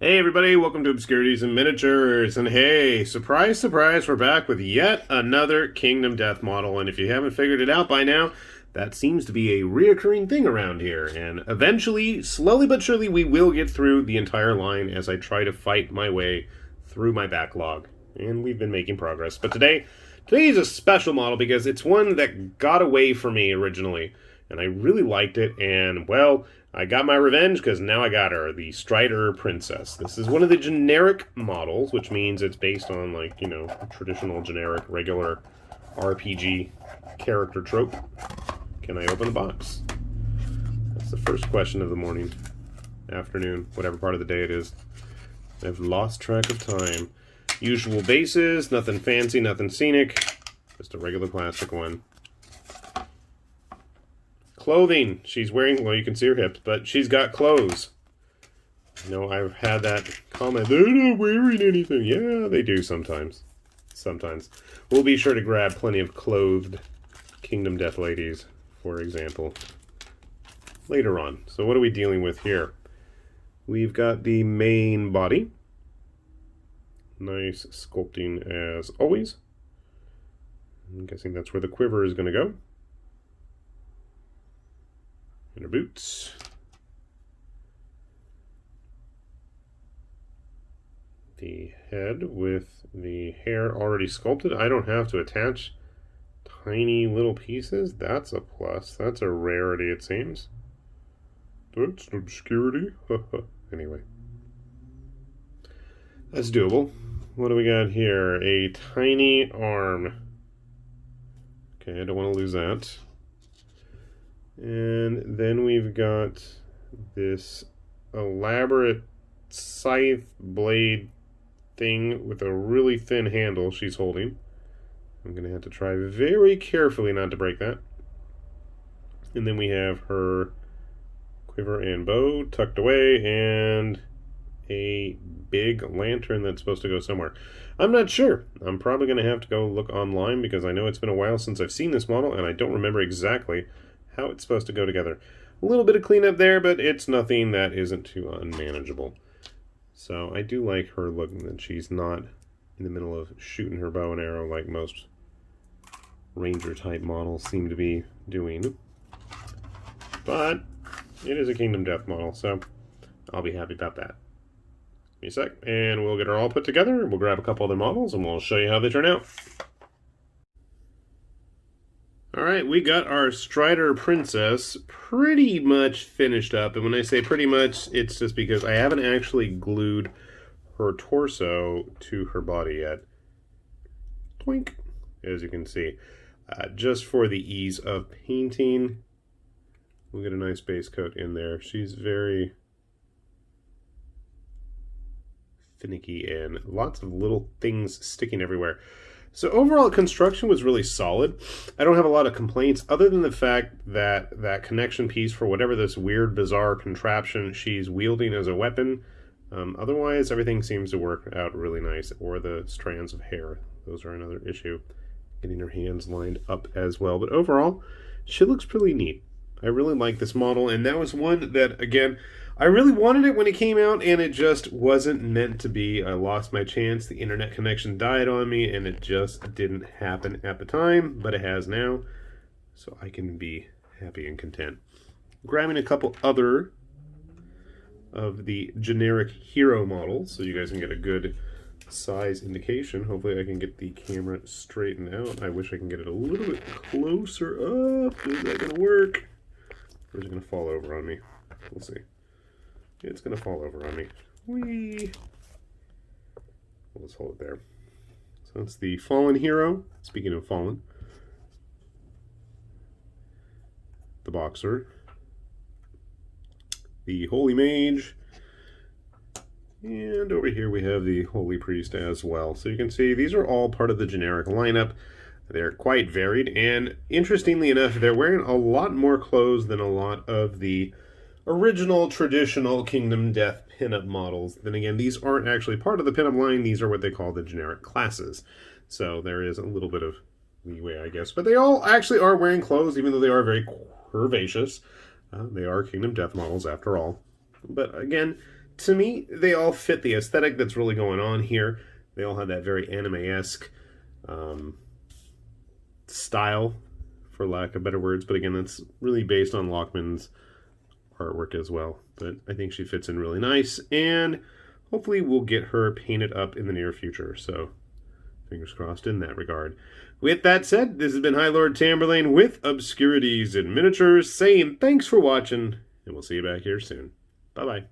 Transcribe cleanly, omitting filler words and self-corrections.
Hey everybody, welcome to Obscurities and Miniatures, and hey, surprise, surprise, we're back with yet another Kingdom Death model, and if you haven't figured it out by now, that seems to be a reoccurring thing around here, and eventually, slowly but surely, we will get through the entire line as I try to fight my way through my backlog, and we've been making progress. But today is a special model because it's one that got away from me originally, and I really liked it, and well, I got my revenge because now I got her, the Strider Princess. This is one of the generic models, which means it's based on, like, traditional, generic, regular RPG character trope. Can I open the box? That's the first question of the morning, afternoon, whatever part of the day it is. I've lost track of time. Usual bases, nothing fancy, nothing scenic, just a regular plastic one. Clothing. She's wearing, well, you can see her hips, but she's got clothes. I've had that comment, they're not wearing anything. Yeah, they do sometimes. Sometimes. We'll be sure to grab plenty of clothed Kingdom Death ladies, for example, later on. So what are we dealing with here? We've got the main body. Nice sculpting as always. I'm guessing that's where the quiver is going to go. And her boots. The head with the hair already sculpted. I don't have to attach tiny little pieces. That's a plus. That's a rarity, it seems. That's an obscurity. Anyway. That's doable. What do we got here? A tiny arm. Okay, I don't want to lose that. And then we've got this elaborate scythe blade thing with a really thin handle she's holding. I'm going to have to try very carefully not to break that. And then we have her quiver and bow tucked away and a big lantern that's supposed to go somewhere. I'm not sure. I'm probably going to have to go look online because I know it's been a while since I've seen this model and I don't remember exactly how it's supposed to go together. A little bit of cleanup there, but it's nothing that isn't too unmanageable. So I do like her looking that she's not in the middle of shooting her bow and arrow like most ranger type models seem to be doing. But it is a Kingdom Death model, so I'll be happy about that. Give me a sec, and we'll get her all put together. We'll grab a couple other models, and we'll show you how they turn out. Alright, we got our Strider Princess pretty much finished up. And when I say pretty much, it's just because I haven't actually glued her torso to her body yet. Twink, as you can see. Just for the ease of painting. We'll get a nice base coat in there. She's very finicky and lots of little things sticking everywhere. So overall, construction was really solid. I don't have a lot of complaints other than the fact that that connection piece for whatever this weird, bizarre contraption she's wielding as a weapon. Otherwise, everything seems to work out really nice. Or the strands of hair. Those are another issue. Getting her hands lined up as well. But overall, she looks pretty neat. I really like this model. And that was one that, again, I really wanted it when it came out, and it just wasn't meant to be. I lost my chance. The internet connection died on me, and it just didn't happen at the time, but it has now, so I can be happy and content. Grabbing a couple other of the generic hero models, so you guys can get a good size indication. Hopefully I can get the camera straightened out. I wish I can get it a little bit closer up. Is that going to work? Or is it going to fall over on me? We'll see. It's going to fall over on me. Whee! We'll just hold it there. So it's the Fallen Hero. Speaking of Fallen. The Boxer. The Holy Mage. And over here we have the Holy Priest as well. So you can see these are all part of the generic lineup. They're quite varied. And interestingly enough, they're wearing a lot more clothes than a lot of the original traditional Kingdom Death pinup models. Then again, these aren't actually part of the pinup line. These are what they call the generic classes. So there is a little bit of leeway, I guess. But they all actually are wearing clothes, even though they are very curvaceous. They are Kingdom Death models after all. But again, to me, they all fit the aesthetic that's really going on here. They all have that very anime-esque style, for lack of better words. But again, that's really based on Lockman's artwork as well. But I think she fits in really nice, and hopefully we'll get her painted up in the near future. So fingers crossed in that regard. With that said, this has been High Lord Tamberlane with Obscurities in Miniatures, saying thanks for watching, and we'll see you back here soon. Bye-bye.